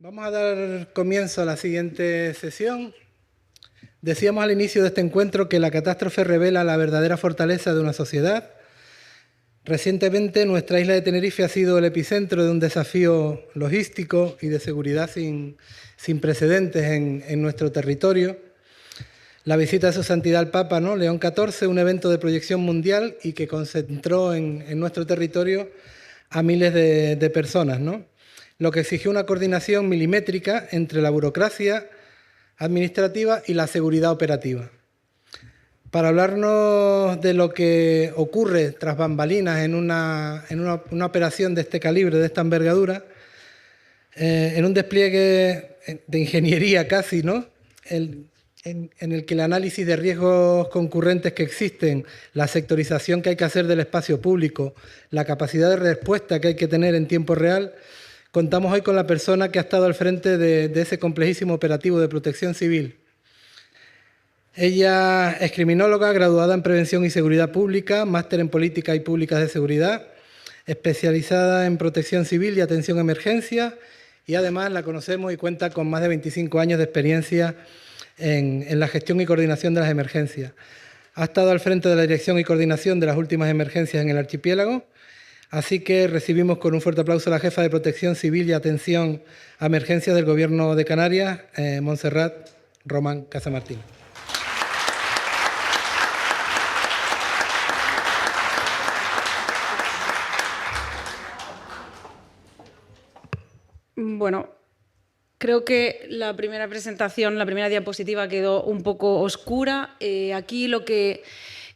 Vamos a dar comienzo a la siguiente sesión. Decíamos al inicio de este encuentro que la catástrofe revela la verdadera fortaleza de una sociedad. Recientemente, nuestra isla de Tenerife ha sido el epicentro de un desafío logístico y de seguridad sin precedentes en nuestro territorio. La visita de Su Santidad el Papa, León XIV, un evento de proyección mundial y que concentró en nuestro territorio a miles de personas, lo que exigió una coordinación milimétrica entre la burocracia administrativa y la seguridad operativa. Para hablarnos de lo que ocurre tras bambalinas en una operación de este calibre, de esta envergadura, en un despliegue de ingeniería casi, en el que el análisis de riesgos concurrentes que existen, la sectorización que hay que hacer del espacio público, la capacidad de respuesta que hay que tener en tiempo real, contamos hoy con la persona que ha estado al frente de ese complejísimo operativo de protección civil. Ella es criminóloga, graduada en Prevención y Seguridad Pública, máster en Política y Públicas de Seguridad, especializada en Protección Civil y Atención a Emergencia, y además la conocemos y cuenta con más de 25 años de experiencia en la gestión y coordinación de las emergencias. Ha estado al frente de la dirección y coordinación de las últimas emergencias en el archipiélago. Así que recibimos con un fuerte aplauso a la jefa de Protección Civil y Atención a Emergencias del Gobierno de Canarias, Montserrat Román Casamartín. Bueno, creo que la primera presentación, la primera diapositiva quedó un poco oscura. Aquí lo que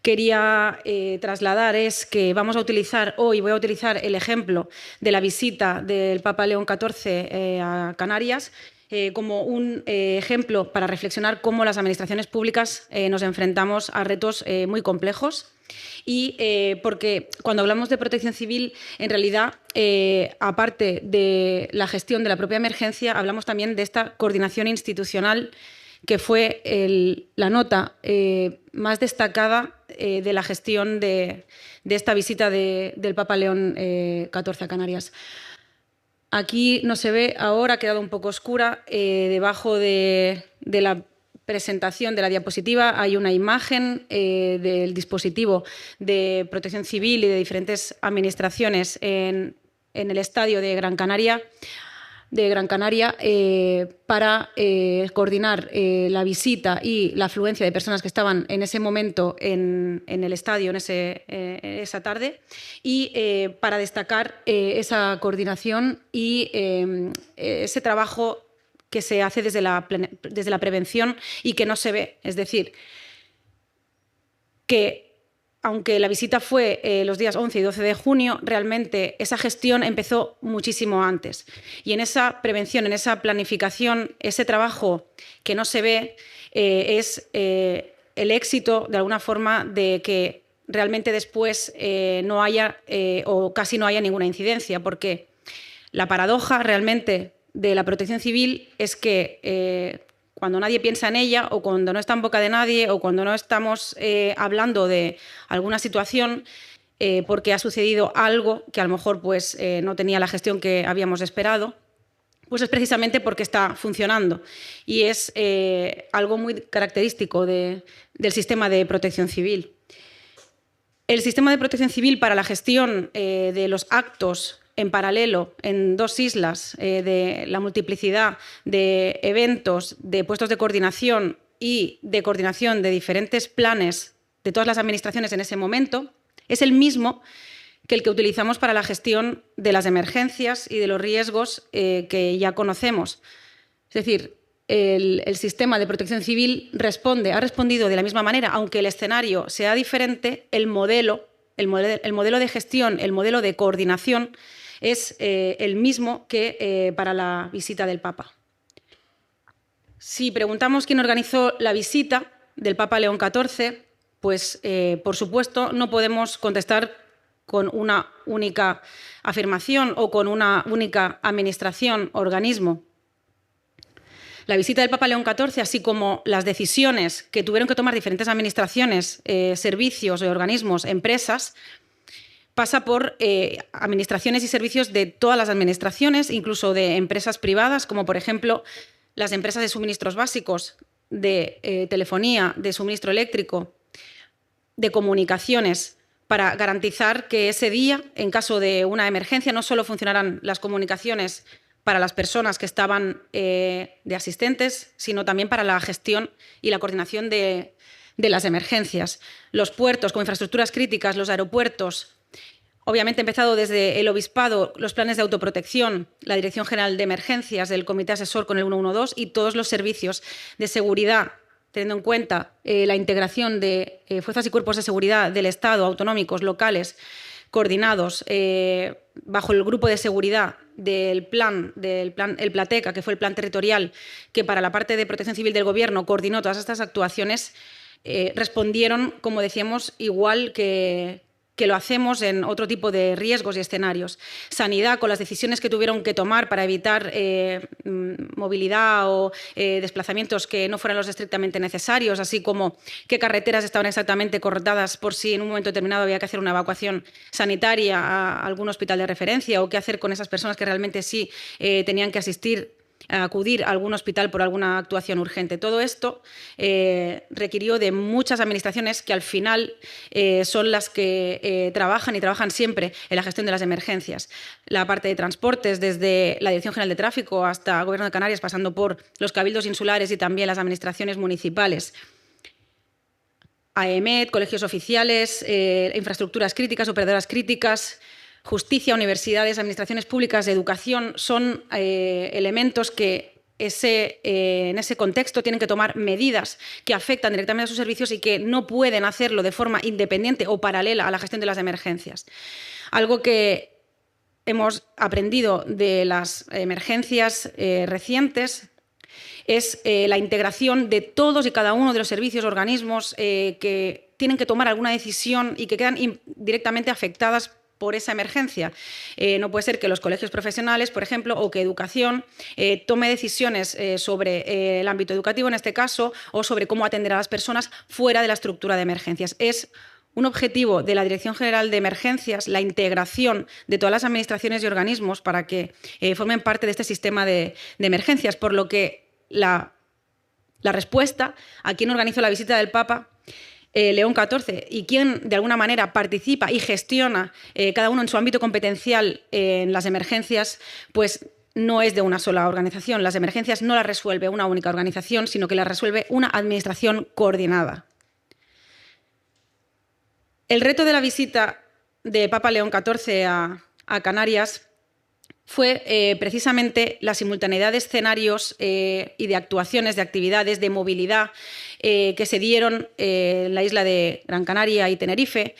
quería trasladar es que vamos a utilizar hoy, voy a utilizar el ejemplo de la visita del Papa León XIV a Canarias como un ejemplo para reflexionar cómo las administraciones públicas nos enfrentamos a retos muy complejos. Y porque cuando hablamos de protección civil, en realidad, aparte de la gestión de la propia emergencia, hablamos también de esta coordinación institucional que fue la nota más destacada de la gestión de esta visita del Papa León XIV a Canarias. Aquí no se ve ahora, ha quedado un poco oscura, debajo de la presentación de la diapositiva hay una imagen del dispositivo de protección civil y de diferentes administraciones en el estadio de Gran Canaria, para coordinar la visita y la afluencia de personas que estaban en ese momento en el estadio esa tarde y para destacar esa coordinación y ese trabajo que se hace desde la prevención y que no se ve. Es decir, que aunque la visita fue los días 11 y 12 de junio, realmente esa gestión empezó muchísimo antes. Y en esa prevención, en esa planificación, ese trabajo que no se ve es el éxito, de alguna forma, de que realmente después no haya o casi no haya ninguna incidencia, porque la paradoja realmente de la protección civil es que cuando nadie piensa en ella o cuando no está en boca de nadie o cuando no estamos hablando de alguna situación porque ha sucedido algo que a lo mejor pues, no tenía la gestión que habíamos esperado, pues es precisamente porque está funcionando y es algo muy característico del sistema de protección civil. El sistema de protección civil para la gestión de los actos en paralelo en dos islas, de la multiplicidad de eventos, de puestos de coordinación y de coordinación de diferentes planes de todas las administraciones en ese momento, es el mismo que el que utilizamos para la gestión de las emergencias y de los riesgos que ya conocemos. Es decir, el sistema de protección civil ha respondido de la misma manera, aunque el escenario sea diferente, el modelo de gestión, el modelo de coordinación es el mismo que para la visita del Papa. Si preguntamos quién organizó la visita del Papa León XIV, pues por supuesto no podemos contestar con una única afirmación o con una única administración, organismo. La visita del Papa León XIV, así como las decisiones que tuvieron que tomar diferentes administraciones, servicios, organismos, empresas, pasa por administraciones y servicios de todas las administraciones, incluso de empresas privadas, como por ejemplo las empresas de suministros básicos, de telefonía, de suministro eléctrico, de comunicaciones, para garantizar que ese día, en caso de una emergencia, no solo funcionarán las comunicaciones para las personas que estaban de asistentes, sino también para la gestión y la coordinación de las emergencias. Los puertos como infraestructuras críticas, los aeropuertos. Obviamente, empezado desde el Obispado, los planes de autoprotección, la Dirección General de Emergencias, el Comité Asesor con el 112 y todos los servicios de seguridad, teniendo en cuenta la integración de fuerzas y cuerpos de seguridad del Estado, autonómicos, locales, coordinados bajo el grupo de seguridad del plan, el Plateca, que fue el plan territorial, que para la parte de protección civil del Gobierno coordinó todas estas actuaciones, respondieron, como decíamos, igual que lo hacemos en otro tipo de riesgos y escenarios. Sanidad, con las decisiones que tuvieron que tomar para evitar movilidad o desplazamientos que no fueran los estrictamente necesarios, así como qué carreteras estaban exactamente cortadas por si en un momento determinado había que hacer una evacuación sanitaria a algún hospital de referencia, o qué hacer con esas personas que realmente sí tenían que acudir a algún hospital por alguna actuación urgente. Todo esto requirió de muchas administraciones que al final son las que trabajan siempre en la gestión de las emergencias. La parte de transportes, desde la Dirección General de Tráfico hasta el Gobierno de Canarias, pasando por los cabildos insulares y también las administraciones municipales. AEMET, colegios oficiales, infraestructuras críticas, operadoras críticas, justicia, universidades, administraciones públicas de educación, son elementos que en ese contexto tienen que tomar medidas que afectan directamente a sus servicios y que no pueden hacerlo de forma independiente o paralela a la gestión de las emergencias. Algo que hemos aprendido de las emergencias recientes es la integración de todos y cada uno de los servicios, organismos que tienen que tomar alguna decisión y que quedan directamente afectadas por esa emergencia. No puede ser que los colegios profesionales, por ejemplo, o que educación tome decisiones sobre el ámbito educativo, en este caso, o sobre cómo atender a las personas fuera de la estructura de emergencias. Es un objetivo de la Dirección General de Emergencias la integración de todas las administraciones y organismos para que formen parte de este sistema de emergencias, por lo que la respuesta a quien organizó la visita del Papa León XIV y quien de alguna manera participa y gestiona cada uno en su ámbito competencial en las emergencias, pues no es de una sola organización. Las emergencias no las resuelve una única organización, sino que las resuelve una administración coordinada. El reto de la visita de Papa León XIV a Canarias fue precisamente la simultaneidad de escenarios y de actuaciones, de actividades, de movilidad que se dieron en la isla de Gran Canaria y Tenerife,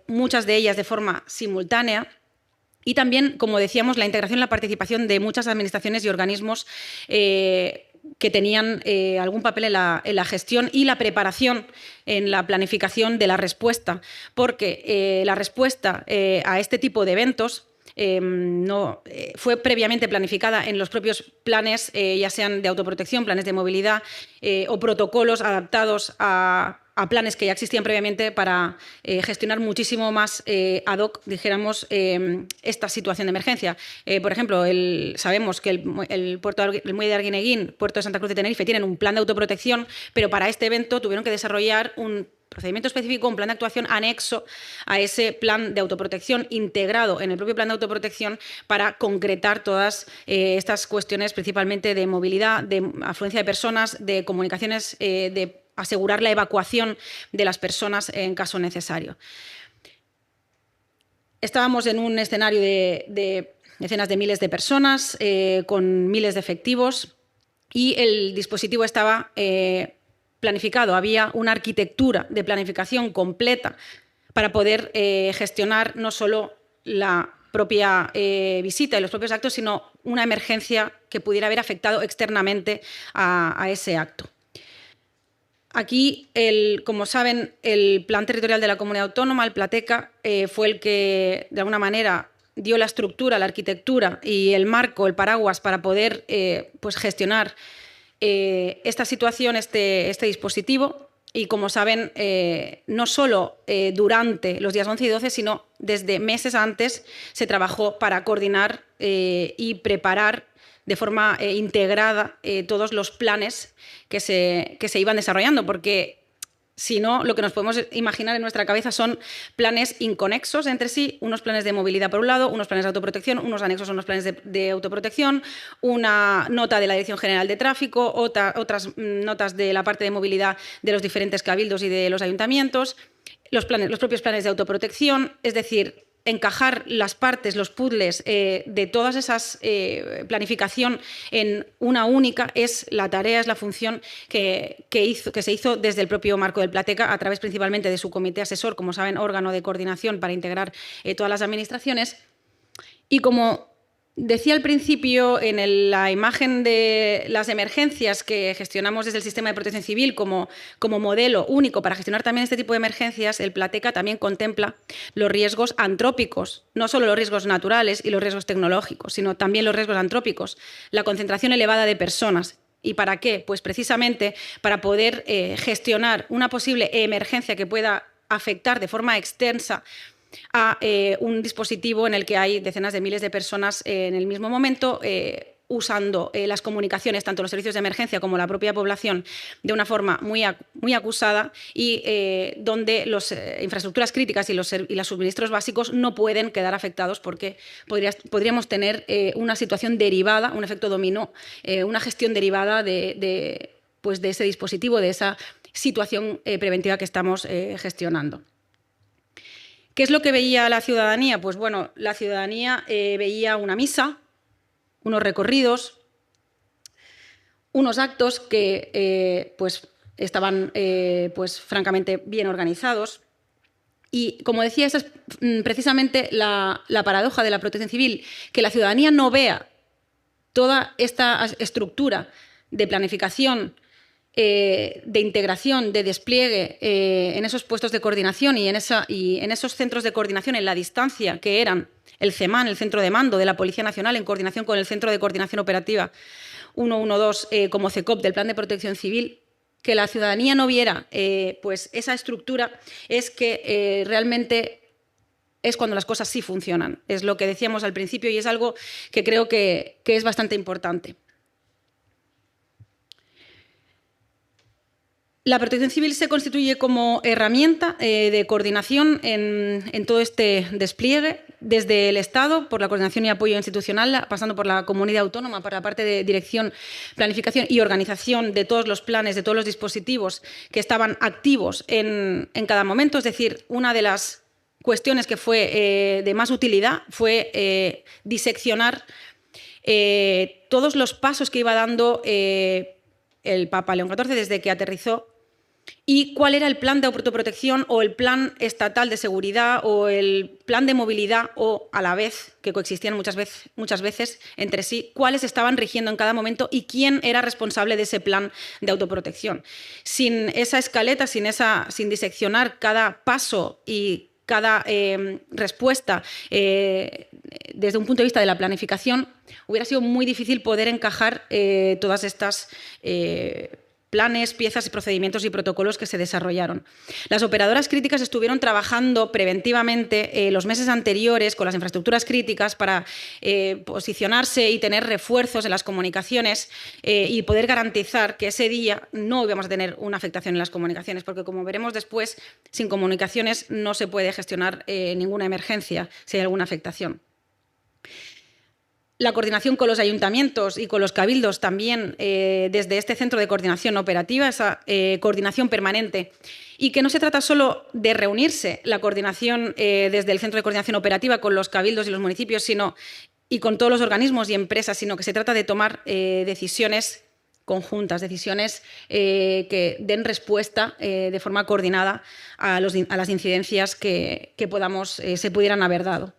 muchas de ellas de forma simultánea. Y también, como decíamos, la integración y la participación de muchas administraciones y organismos que tenían algún papel en la gestión y la preparación en la planificación de la respuesta, porque la respuesta a este tipo de eventos fue previamente planificada en los propios planes, ya sean de autoprotección, planes de movilidad o protocolos adaptados a planes que ya existían previamente para gestionar muchísimo más ad hoc, dijéramos, esta situación de emergencia. Por ejemplo, sabemos que el muelle de Arguineguín, puerto de Santa Cruz de Tenerife, tienen un plan de autoprotección, pero para este evento tuvieron que desarrollar un procedimiento específico, un plan de actuación anexo a ese plan de autoprotección, integrado en el propio plan de autoprotección, para concretar todas estas cuestiones, principalmente de movilidad, de afluencia de personas, de comunicaciones, de asegurar la evacuación de las personas en caso necesario. Estábamos en un escenario de decenas de miles de personas, con miles de efectivos, y el dispositivo estaba planificado. Había una arquitectura de planificación completa para poder gestionar no solo la propia visita y los propios actos, sino una emergencia que pudiera haber afectado externamente a ese acto. Aquí, como saben, el Plan Territorial de la Comunidad Autónoma, el Plateca, fue el que, de alguna manera, dio la estructura, la arquitectura y el marco, el paraguas, para poder pues gestionar esta situación, este dispositivo. Y como saben, no solo durante los días 11 y 12, sino desde meses antes se trabajó para coordinar y preparar de forma integrada todos los planes que se iban desarrollando, porque si no, lo que nos podemos imaginar en nuestra cabeza son planes inconexos entre sí, unos planes de movilidad por un lado, unos planes de autoprotección, unos anexos a unos planes de autoprotección, una nota de la Dirección General de Tráfico, otras notas de la parte de movilidad de los diferentes cabildos y de los ayuntamientos, los propios planes de autoprotección, es decir, encajar las partes, los puzzles de todas esas planificación en una única es la tarea, es la función que se hizo desde el propio marco del Plateca a través principalmente de su comité asesor, como saben, órgano de coordinación para integrar todas las administraciones. Y como decía al principio, en la imagen de las emergencias que gestionamos desde el sistema de protección civil como modelo único para gestionar también este tipo de emergencias, el Plateca también contempla los riesgos antrópicos, no solo los riesgos naturales y los riesgos tecnológicos, sino también los riesgos antrópicos, la concentración elevada de personas. ¿Y para qué? Pues precisamente para poder gestionar una posible emergencia que pueda afectar de forma extensa a un dispositivo en el que hay decenas de miles de personas en el mismo momento usando las comunicaciones, tanto los servicios de emergencia como la propia población, de una forma muy acusada y donde las infraestructuras críticas y los suministros básicos no pueden quedar afectados porque podríamos tener una situación derivada, un efecto dominó, una gestión derivada de ese dispositivo, de esa situación preventiva que estamos gestionando. ¿Qué es lo que veía la ciudadanía? Pues bueno, la ciudadanía veía una misa, unos recorridos, unos actos que estaban francamente bien organizados. Y como decía, esa es precisamente la paradoja de la protección civil, que la ciudadanía no vea toda esta estructura de planificación, de integración, de despliegue en esos puestos de coordinación y en esos centros de coordinación en la distancia que eran el CEMAN, el centro de mando de la Policía Nacional, en coordinación con el Centro de Coordinación Operativa 112 como CECOP del Plan de Protección Civil, que la ciudadanía no viera esa estructura, es que realmente es cuando las cosas sí funcionan. Es lo que decíamos al principio y es algo que creo que es bastante importante. La protección civil se constituye como herramienta de coordinación en todo este despliegue, desde el Estado, por la coordinación y apoyo institucional, pasando por la comunidad autónoma, por la parte de dirección, planificación y organización de todos los planes, de todos los dispositivos que estaban activos en cada momento. Es decir, una de las cuestiones que fue de más utilidad fue diseccionar todos los pasos que iba dando el Papa León XIV desde que aterrizó y cuál era el plan de autoprotección o el plan estatal de seguridad o el plan de movilidad o a la vez, que coexistían muchas veces entre sí, cuáles estaban rigiendo en cada momento y quién era responsable de ese plan de autoprotección. Sin esa escaleta, sin diseccionar cada paso y cada respuesta desde un punto de vista de la planificación, hubiera sido muy difícil poder encajar todas estas planes, piezas, procedimientos y protocolos que se desarrollaron. Las operadoras críticas estuvieron trabajando preventivamente los meses anteriores con las infraestructuras críticas para posicionarse y tener refuerzos en las comunicaciones y poder garantizar que ese día no íbamos a tener una afectación en las comunicaciones, porque como veremos después, sin comunicaciones no se puede gestionar ninguna emergencia si hay alguna afectación. La coordinación con los ayuntamientos y con los cabildos también desde este centro de coordinación operativa, esa coordinación permanente, y que no se trata solo de reunirse la coordinación desde el centro de coordinación operativa con los cabildos y los municipios y con todos los organismos y empresas, sino que se trata de tomar decisiones conjuntas, decisiones que den respuesta de forma coordinada a las incidencias que se pudieran haber dado.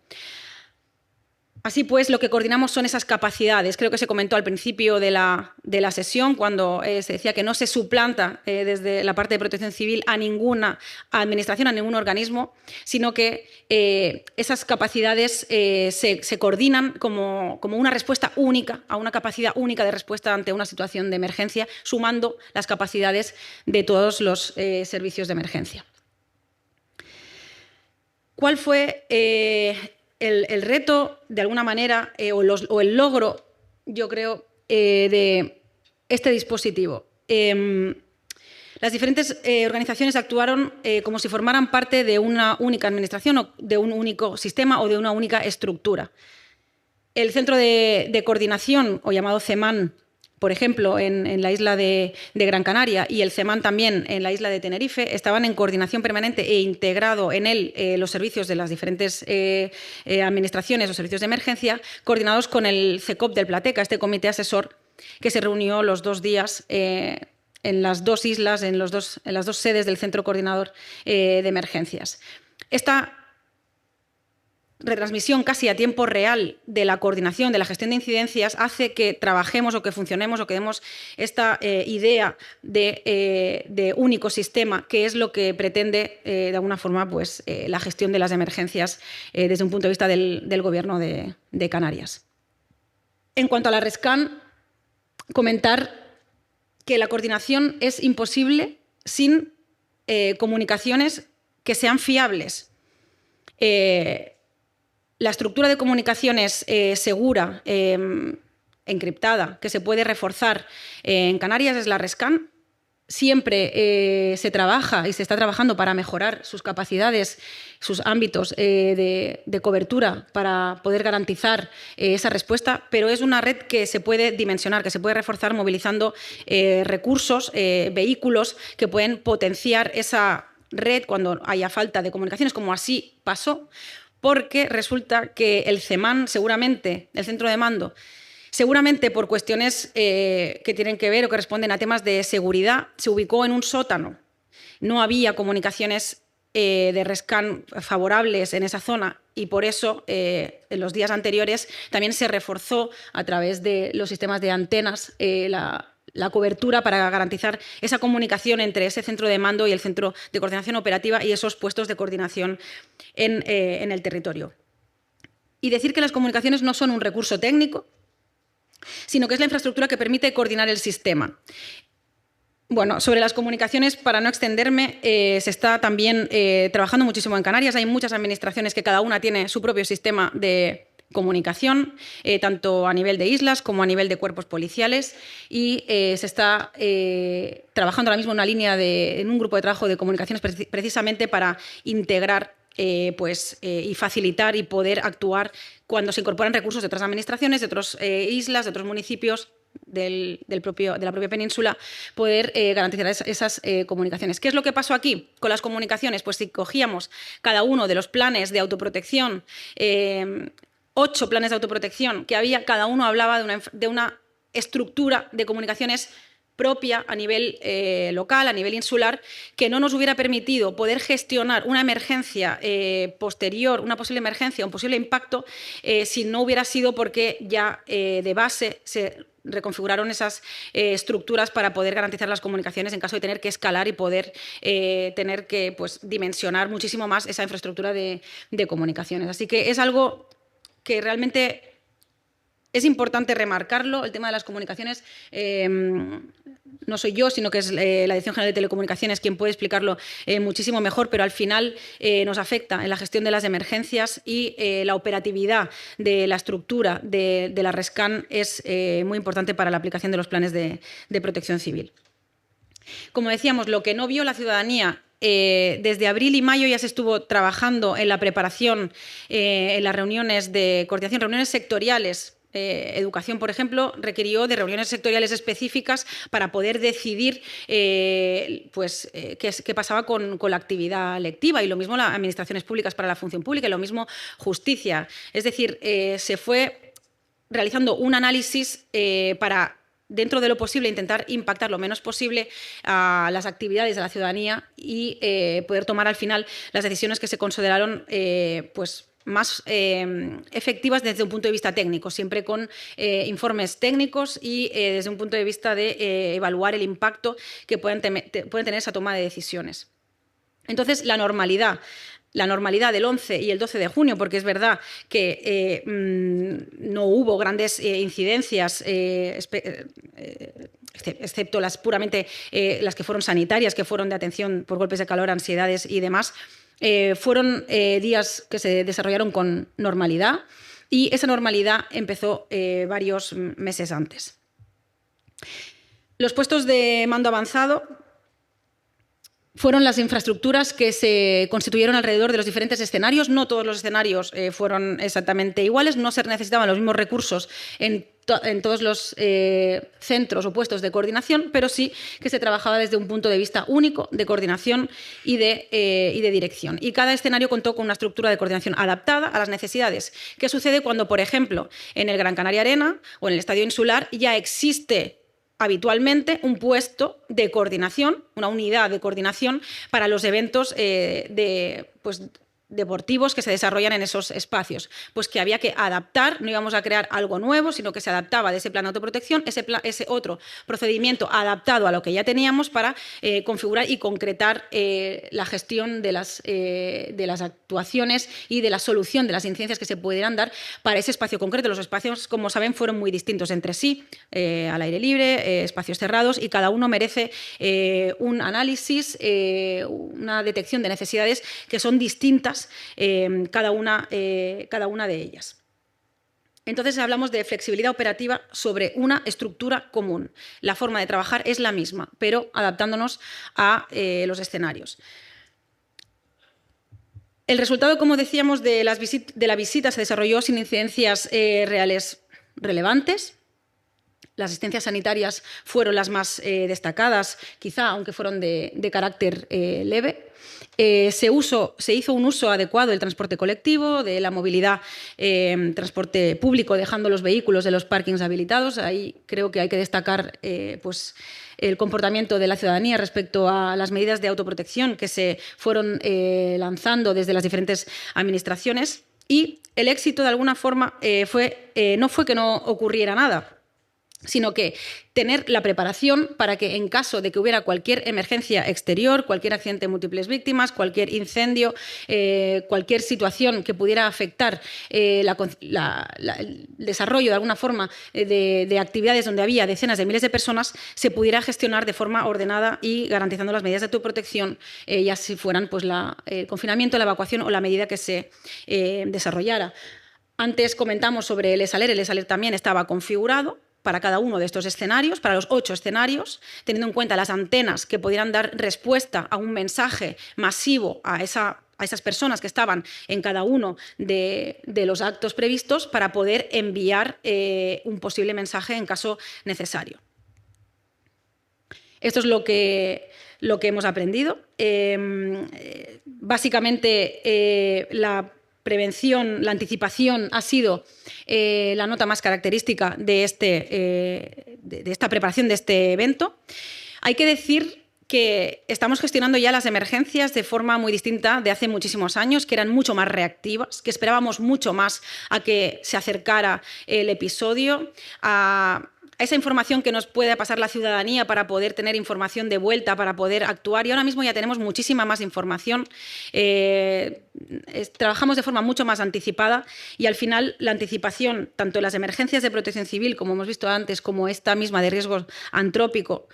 Así pues, lo que coordinamos son esas capacidades. Creo que se comentó al principio de la sesión, cuando se decía que no se suplanta desde la parte de protección civil a ninguna administración, a ningún organismo, sino que esas capacidades se coordinan como una respuesta única, a una capacidad única de respuesta ante una situación de emergencia, sumando las capacidades de todos los servicios de emergencia. ¿Cuál fue el reto, de alguna manera, o el logro, yo creo, de este dispositivo? Las diferentes organizaciones actuaron como si formaran parte de una única administración o de un único sistema o de una única estructura. El Centro de Coordinación, o llamado CEMAN, por ejemplo, en la isla de Gran Canaria, y el CEMAN también en la isla de Tenerife, estaban en coordinación permanente e integrado en él los servicios de las diferentes administraciones o servicios de emergencia, coordinados con el CECOP del Plateca, este comité asesor que se reunió los 2 días en las 2 islas, en las dos sedes del Centro Coordinador de Emergencias. Esta retransmisión casi a tiempo real de la coordinación, de la gestión de incidencias, hace que trabajemos o que funcionemos o que demos esta idea de único sistema, que es lo que pretende, de alguna forma, pues, la gestión de las emergencias desde un punto de vista del Gobierno de Canarias. En cuanto a la RESCAN, comentar que la coordinación es imposible sin comunicaciones que sean fiables. La estructura de comunicaciones segura, encriptada, que se puede reforzar en Canarias es la RESCAN. Siempre se trabaja y se está trabajando para mejorar sus capacidades, sus ámbitos de cobertura para poder garantizar esa respuesta, pero es una red que se puede dimensionar, que se puede reforzar movilizando recursos, vehículos que pueden potenciar esa red cuando haya falta de comunicaciones, como así pasó, porque resulta que el CEMAN, seguramente, el centro de mando, seguramente por cuestiones que tienen que ver o que responden a temas de seguridad, se ubicó en un sótano. No había comunicaciones de RESCAN favorables en esa zona y por eso en los días anteriores también se reforzó a través de los sistemas de antenas la cobertura para garantizar esa comunicación entre ese centro de mando y el centro de coordinación operativa y esos puestos de coordinación en el territorio. Y decir que las comunicaciones no son un recurso técnico, sino que es la infraestructura que permite coordinar el sistema. Bueno, sobre las comunicaciones, para no extenderme, se está también trabajando muchísimo en Canarias. Hay muchas administraciones que cada una tiene su propio sistema de comunicación, tanto a nivel de islas como a nivel de cuerpos policiales, y se está trabajando ahora mismo en una línea en un grupo de trabajo de comunicaciones precisamente para integrar y facilitar y poder actuar cuando se incorporan recursos de otras administraciones, de otras islas, de otros municipios de la propia península, poder garantizar esas comunicaciones. ¿Qué es lo que pasó aquí con las comunicaciones? Pues si cogíamos cada uno de los planes de autoprotección, 8 planes de autoprotección que había, cada uno hablaba de una estructura de comunicaciones propia a nivel local, a nivel insular, que no nos hubiera permitido poder gestionar una emergencia posterior, una posible emergencia, un posible impacto, si no hubiera sido porque ya de base se reconfiguraron esas estructuras para poder garantizar las comunicaciones en caso de tener que escalar y poder tener que dimensionar muchísimo más esa infraestructura de comunicaciones. Así que es algo que realmente es importante remarcarlo. El tema de las comunicaciones no soy yo, sino que es la Dirección General de Telecomunicaciones quien puede explicarlo muchísimo mejor, pero al final nos afecta en la gestión de las emergencias y la operatividad de la estructura de la RESCAN es muy importante para la aplicación de los planes de protección civil. Como decíamos, lo que no vio la ciudadanía desde abril y mayo ya se estuvo trabajando en la preparación, en las reuniones de coordinación, reuniones sectoriales. Educación, por ejemplo, requirió de reuniones sectoriales específicas para poder decidir qué pasaba con la actividad lectiva, y lo mismo las administraciones públicas para la función pública y lo mismo justicia. Es decir, se fue realizando un análisis para, dentro de lo posible, intentar impactar lo menos posible a las actividades de la ciudadanía y poder tomar al final las decisiones que se consideraron más efectivas desde un punto de vista técnico, siempre con informes técnicos y desde un punto de vista de evaluar el impacto que pueden tener esa toma de decisiones. Entonces, la normalidad del 11 y el 12 de junio, porque es verdad que no hubo grandes incidencias, excepto las puramente las que fueron sanitarias, que fueron de atención por golpes de calor, ansiedades y demás, fueron días que se desarrollaron con normalidad y esa normalidad empezó varios meses antes. Los puestos de mando avanzado fueron las infraestructuras que se constituyeron alrededor de los diferentes escenarios. No todos los escenarios fueron exactamente iguales, no se necesitaban los mismos recursos en todos los centros o puestos de coordinación, pero sí que se trabajaba desde un punto de vista único de coordinación y de dirección. Y cada escenario contó con una estructura de coordinación adaptada a las necesidades. ¿Qué sucede cuando, por ejemplo, en el Gran Canaria Arena o en el Estadio Insular ya existe habitualmente un puesto de coordinación, una unidad de coordinación para los eventos deportivos que se desarrollan en esos espacios? Pues que había que adaptar, no íbamos a crear algo nuevo, sino que se adaptaba de ese plan de autoprotección, ese otro procedimiento adaptado a lo que ya teníamos para configurar y concretar la gestión de las actuaciones y de la solución de las incidencias que se pudieran dar para ese espacio concreto. Los espacios, como saben, fueron muy distintos entre sí, al aire libre, espacios cerrados, y cada uno merece un análisis, una detección de necesidades que son distintas cada una de ellas. Entonces hablamos de flexibilidad operativa sobre una estructura común. La forma de trabajar es la misma, pero adaptándonos a los escenarios. El resultado, como decíamos, de la visita se desarrolló sin incidencias reales relevantes. Las asistencias sanitarias fueron las más destacadas, quizá, aunque fueron de carácter leve. Se hizo un uso adecuado del transporte colectivo, de la movilidad, transporte público, dejando los vehículos de los parkings habilitados. Ahí creo que hay que destacar el comportamiento de la ciudadanía respecto a las medidas de autoprotección que se fueron lanzando desde las diferentes administraciones. Y el éxito, de alguna forma, no fue que no ocurriera nada, sino que tener la preparación para que, en caso de que hubiera cualquier emergencia exterior, cualquier accidente de múltiples víctimas, cualquier incendio, cualquier situación que pudiera afectar el desarrollo de alguna forma de actividades donde había decenas de miles de personas, se pudiera gestionar de forma ordenada y garantizando las medidas de autoprotección, ya si fueran el confinamiento, la evacuación o la medida que se desarrollara. Antes comentamos sobre el ESALER. El ESALER también estaba configurado para cada uno de estos escenarios, para los 8 escenarios, teniendo en cuenta las antenas que pudieran dar respuesta a un mensaje masivo a esas personas que estaban en cada uno de los actos previstos, para poder enviar un posible mensaje en caso necesario. Esto es lo que hemos aprendido. Básicamente, la prevención, la anticipación ha sido la nota más característica de esta preparación de este evento. Hay que decir que estamos gestionando ya las emergencias de forma muy distinta de hace muchísimos años, que eran mucho más reactivas, que esperábamos mucho más a que se acercara el episodio, a esa información que nos puede pasar la ciudadanía para poder tener información de vuelta, para poder actuar. Y ahora mismo ya tenemos muchísima más información. Trabajamos de forma mucho más anticipada y, al final, la anticipación, tanto en las emergencias de protección civil, como hemos visto antes, como esta misma de riesgo antrópico,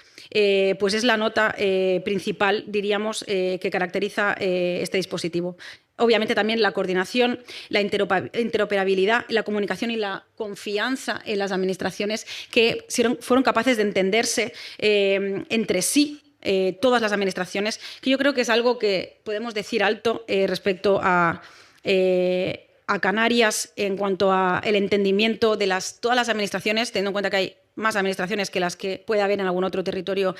pues es la nota principal, diríamos, que caracteriza este dispositivo. Obviamente también la coordinación, la interoperabilidad, la comunicación y la confianza en las administraciones, que fueron capaces de entenderse entre sí, todas las administraciones, que yo creo que es algo que podemos decir alto respecto a Canarias en cuanto al entendimiento de todas las administraciones, teniendo en cuenta que hay más administraciones que las que puede haber en algún otro territorio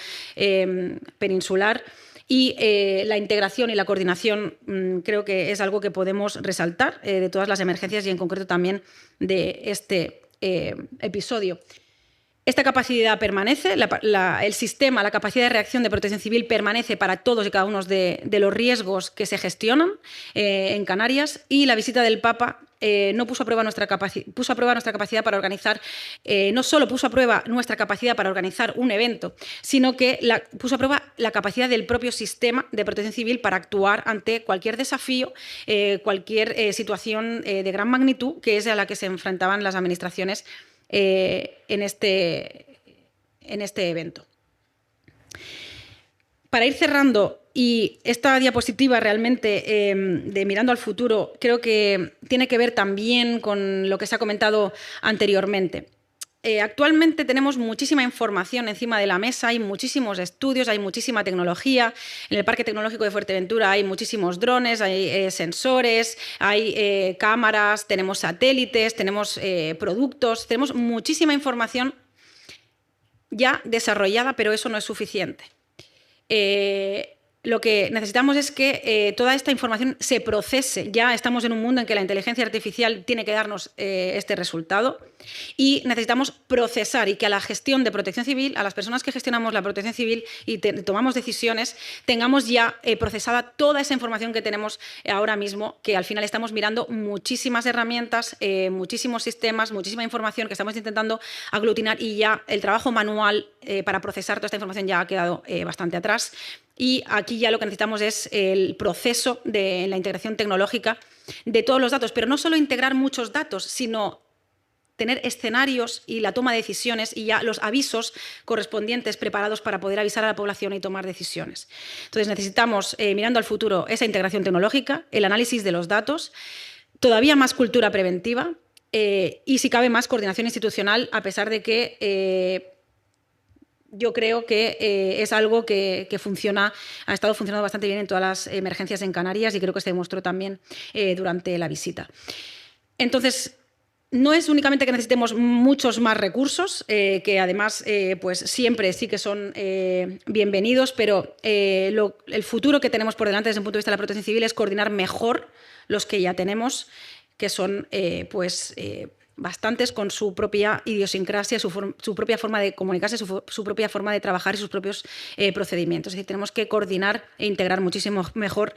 peninsular. Y la integración y la coordinación creo que es algo que podemos resaltar de todas las emergencias y, en concreto, también de este episodio. Esta capacidad permanece, el sistema, la capacidad de reacción de Protección Civil permanece para todos y cada uno de los riesgos que se gestionan en Canarias, y la visita del Papa no puso a prueba nuestra capacidad para organizar, no solo puso a prueba nuestra capacidad para organizar un evento, sino que puso a prueba la capacidad del propio sistema de Protección Civil para actuar ante cualquier desafío, cualquier situación de gran magnitud, que es a la que se enfrentaban las administraciones en este evento. Para ir cerrando, y esta diapositiva realmente de mirando al futuro, creo que tiene que ver también con lo que se ha comentado anteriormente. Actualmente tenemos muchísima información encima de la mesa, hay muchísimos estudios, hay muchísima tecnología. En el Parque Tecnológico de Fuerteventura hay muchísimos drones, hay sensores, hay cámaras, tenemos satélites, tenemos productos, tenemos muchísima información ya desarrollada, pero eso no es suficiente. Lo que necesitamos es que toda esta información se procese. Ya estamos en un mundo en que la inteligencia artificial tiene que darnos este resultado, y necesitamos procesar, y que a la gestión de Protección Civil, a las personas que gestionamos la Protección Civil y tomamos decisiones, tengamos ya procesada toda esa información que tenemos ahora mismo, que al final estamos mirando muchísimas herramientas, muchísimos sistemas, muchísima información que estamos intentando aglutinar, y ya el trabajo manual para procesar toda esta información ya ha quedado bastante atrás. Y aquí ya lo que necesitamos es el proceso de la integración tecnológica de todos los datos, pero no solo integrar muchos datos, sino tener escenarios y la toma de decisiones y ya los avisos correspondientes preparados para poder avisar a la población y tomar decisiones. Entonces necesitamos, mirando al futuro, esa integración tecnológica, el análisis de los datos, todavía más cultura preventiva y, si cabe, más coordinación institucional, a pesar de que yo creo que es algo que ha estado funcionando bastante bien en todas las emergencias en Canarias, y creo que se demostró también durante la visita. Entonces, no es únicamente que necesitemos muchos más recursos, que además pues siempre sí que son bienvenidos, pero el futuro que tenemos por delante desde el punto de vista de la Protección Civil es coordinar mejor los que ya tenemos, que son bastantes, con su propia idiosincrasia, su propia forma de comunicarse, su propia forma de trabajar y sus propios procedimientos. Es decir, tenemos que coordinar e integrar muchísimo mejor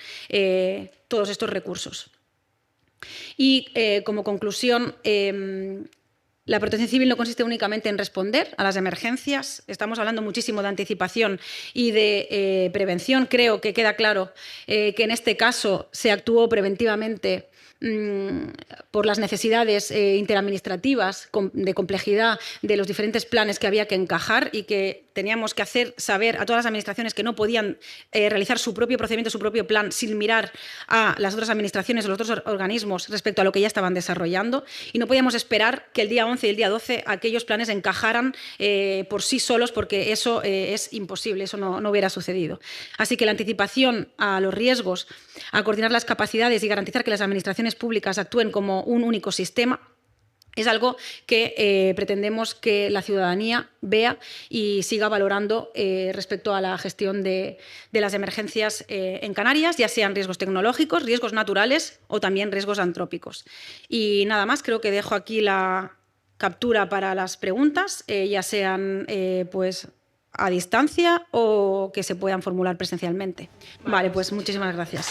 todos estos recursos. Y como conclusión, la Protección Civil no consiste únicamente en responder a las emergencias. Estamos hablando muchísimo de anticipación y de prevención. Creo que queda claro que en este caso se actuó preventivamente por las necesidades interadministrativas de complejidad de los diferentes planes que había que encajar, y que teníamos que hacer saber a todas las administraciones que no podían realizar su propio procedimiento, su propio plan, sin mirar a las otras administraciones o los otros organismos respecto a lo que ya estaban desarrollando, y no podíamos esperar que el día 11 y el día 12 aquellos planes encajaran por sí solos, porque eso es imposible, eso no hubiera sucedido. Así que la anticipación a los riesgos, a coordinar las capacidades y garantizar que las administraciones públicas actúen como un único sistema es algo que pretendemos que la ciudadanía vea y siga valorando respecto a la gestión de las emergencias en Canarias, ya sean riesgos tecnológicos, riesgos naturales o también riesgos antrópicos. Y nada más, creo que dejo aquí la captura para las preguntas, ya sean pues a distancia o que se puedan formular presencialmente. Vale, pues muchísimas gracias.